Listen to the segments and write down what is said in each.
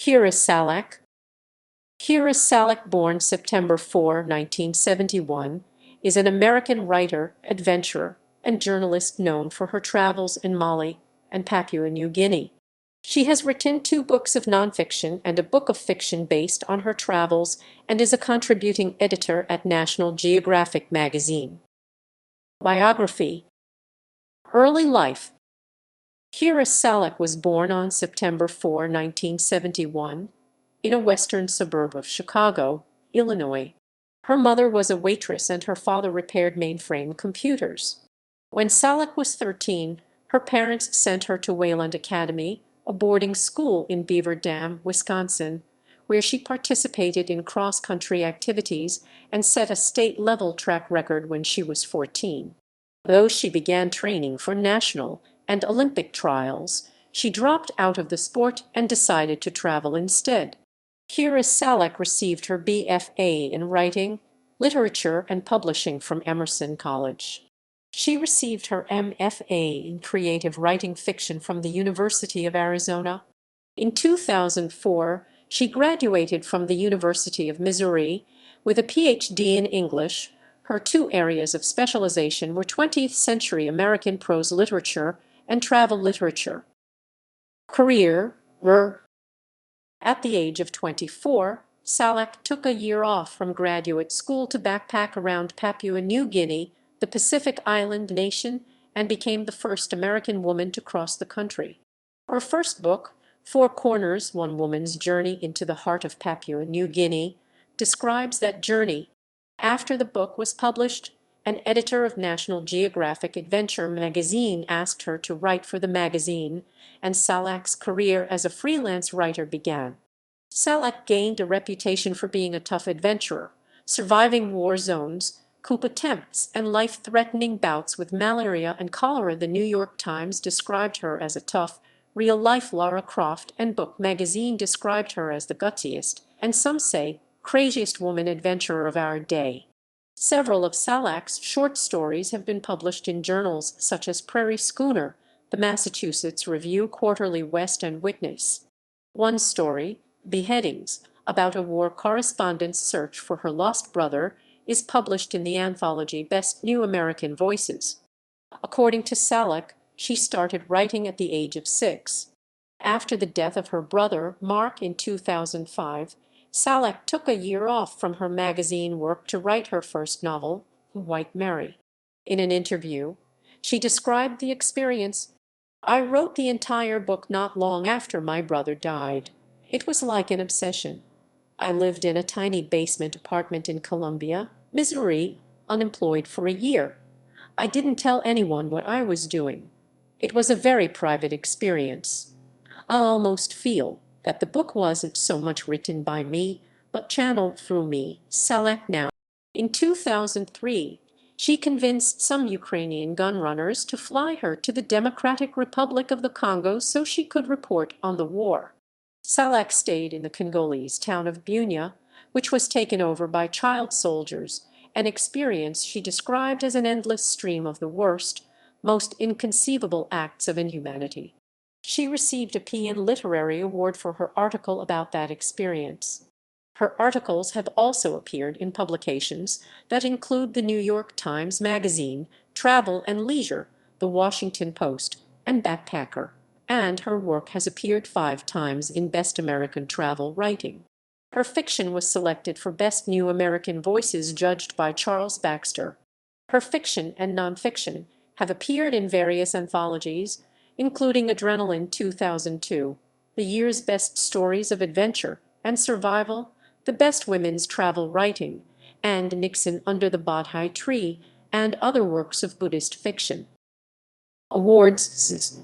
Here is Salak. Here is Salak, born September 4, 1971, is an American writer, adventurer, and journalist known for her travels in Mali and Papua New Guinea. She has written 2 books of nonfiction and a book of fiction based on her travels and is a contributing editor at National Geographic magazine. Biography. Early life. Kira Salak was born on September 4, 1971, in a western suburb of Chicago, Illinois. Her mother was a waitress and her father repaired mainframe computers. When Salak was 13, her parents sent her to Wayland Academy, a boarding school in Beaver Dam, Wisconsin, where she participated in cross-country activities and set a state-level track record when she was 14. Though she began training for national and Olympic trials, she dropped out of the sport and decided to travel instead. Kira Salak received her BFA in Writing, Literature, and Publishing from Emerson College. She received her MFA in Creative Writing Fiction from the University of Arizona. In 2004, she graduated from the University of Missouri with a PhD in English. Her 2 areas of specialization were 20th century American prose literature and travel literature. Career. At the age of 24, Salak took a year off from graduate school to backpack around Papua New Guinea, the Pacific island nation, and became the first American woman to cross the country. Her first book, 4 Corners: One Woman's Journey into the Heart of Papua New Guinea, describes that journey. After the book was published, an editor of National Geographic Adventure magazine asked her to write for the magazine, and Salak's career as a freelance writer began. Salak gained a reputation for being a tough adventurer, surviving war zones, coup attempts, and life-threatening bouts with malaria and cholera. The New York Times described her as a tough, real-life Lara Croft, and Book magazine described her as the gutsiest, and some say, craziest woman adventurer of our day. Several of Salak's short stories have been published in journals such as Prairie Schooner, the Massachusetts Review Quarterly, West, and Witness. One story, Beheadings, about a war correspondent's search for her lost brother, is published in the anthology Best New American Voices. According to Salak, she started writing at the age of 6. After the death of her brother, Mark, in 2005, Salak took a year off from her magazine work to write her first novel, White Mary. In an interview, she described the experience. "I wrote the entire book not long after my brother died. It was like an obsession. I lived in a tiny basement apartment in Columbia, Missouri, unemployed for a year. I didn't tell anyone what I was doing. It was a very private experience. I almost feel that the book wasn't so much written by me, but channeled through me." Salak now. In 2003, she convinced some Ukrainian gun runners to fly her to the Democratic Republic of the Congo so she could report on the war. Salak stayed in the Congolese town of Bunia, which was taken over by child soldiers, an experience she described as an endless stream of the worst, most inconceivable acts of inhumanity. She received a PN Literary Award for her article about that experience. Her articles have also appeared in publications that include the New York Times Magazine, Travel and Leisure, The Washington Post, and Backpacker, and her work has appeared 5 times in Best American Travel Writing. Her fiction was selected for Best New American Voices, judged by Charles Baxter. Her fiction and nonfiction have appeared in various anthologies, including Adrenaline 2002, the year's best stories of adventure and survival, the best women's travel writing, and Nixon Under the Bodhi Tree, and other works of Buddhist fiction. Awards.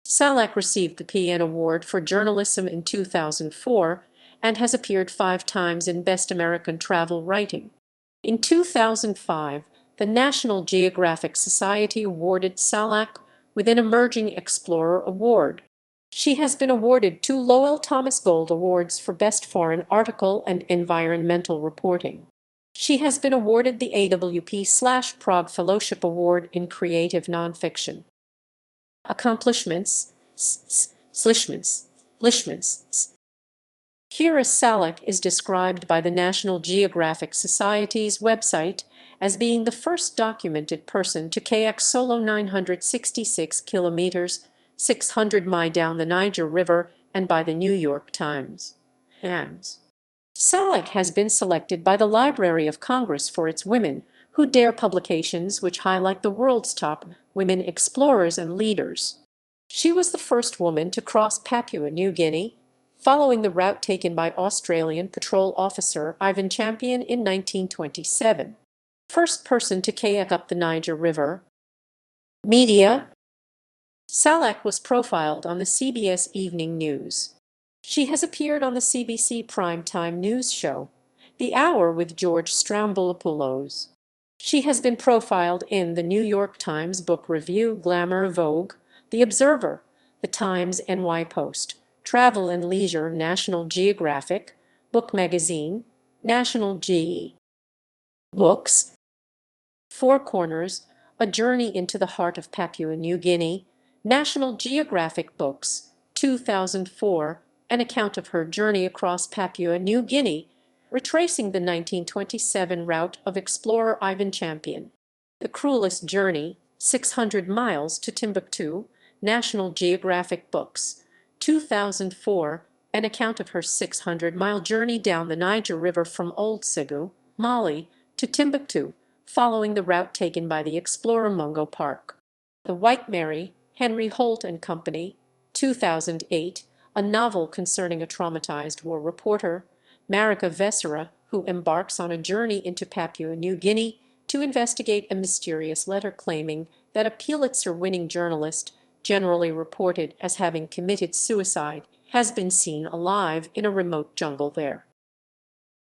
Salak received the PN Award for Journalism in 2004 and has appeared 5 times in Best American Travel Writing. In 2005, the National Geographic Society awarded Salak with an Emerging Explorer Award. She has been awarded 2 Lowell Thomas Gold Awards for Best Foreign Article and Environmental Reporting. She has been awarded the AWP/Prague Fellowship Award in Creative Nonfiction. Accomplishments. Kira Salak is described by the National Geographic Society's website as being the first documented person to kayak solo 966 kilometers, 600 mi down the Niger River, and by the New York Times. Salak has been selected by the Library of Congress for its Women Who Dare publications, which highlight the world's top women explorers and leaders. She was the first woman to cross Papua New Guinea, following the route taken by Australian patrol officer Ivan Champion in 1927. First person to kayak up the Niger River. Media. Salak was profiled on the CBS Evening News. She has appeared on the CBC primetime news show, The Hour with George Stroumboulopoulos. She has been profiled in the New York Times Book Review, Glamour, Vogue, The Observer, The Times NY Post, Travel and Leisure, National Geographic, Book Magazine, National Ge. Books, Four Corners, A Journey into the Heart of Papua New Guinea, National Geographic Books, 2004, an account of her journey across Papua New Guinea, retracing the 1927 route of explorer Ivan Champion. The Cruelest Journey, 600 Miles to Timbuktu, National Geographic Books, 2004, an account of her 600-mile journey down the Niger River from Old Segu, Mali, to Timbuktu, following the route taken by the explorer Mungo Park. The White Mary, Henry Holt and Company, 2008, a novel concerning a traumatized war reporter, Marika Vesera, who embarks on a journey into Papua New Guinea to investigate a mysterious letter claiming that a Pulitzer-winning journalist, generally reported as having committed suicide, has been seen alive in a remote jungle there.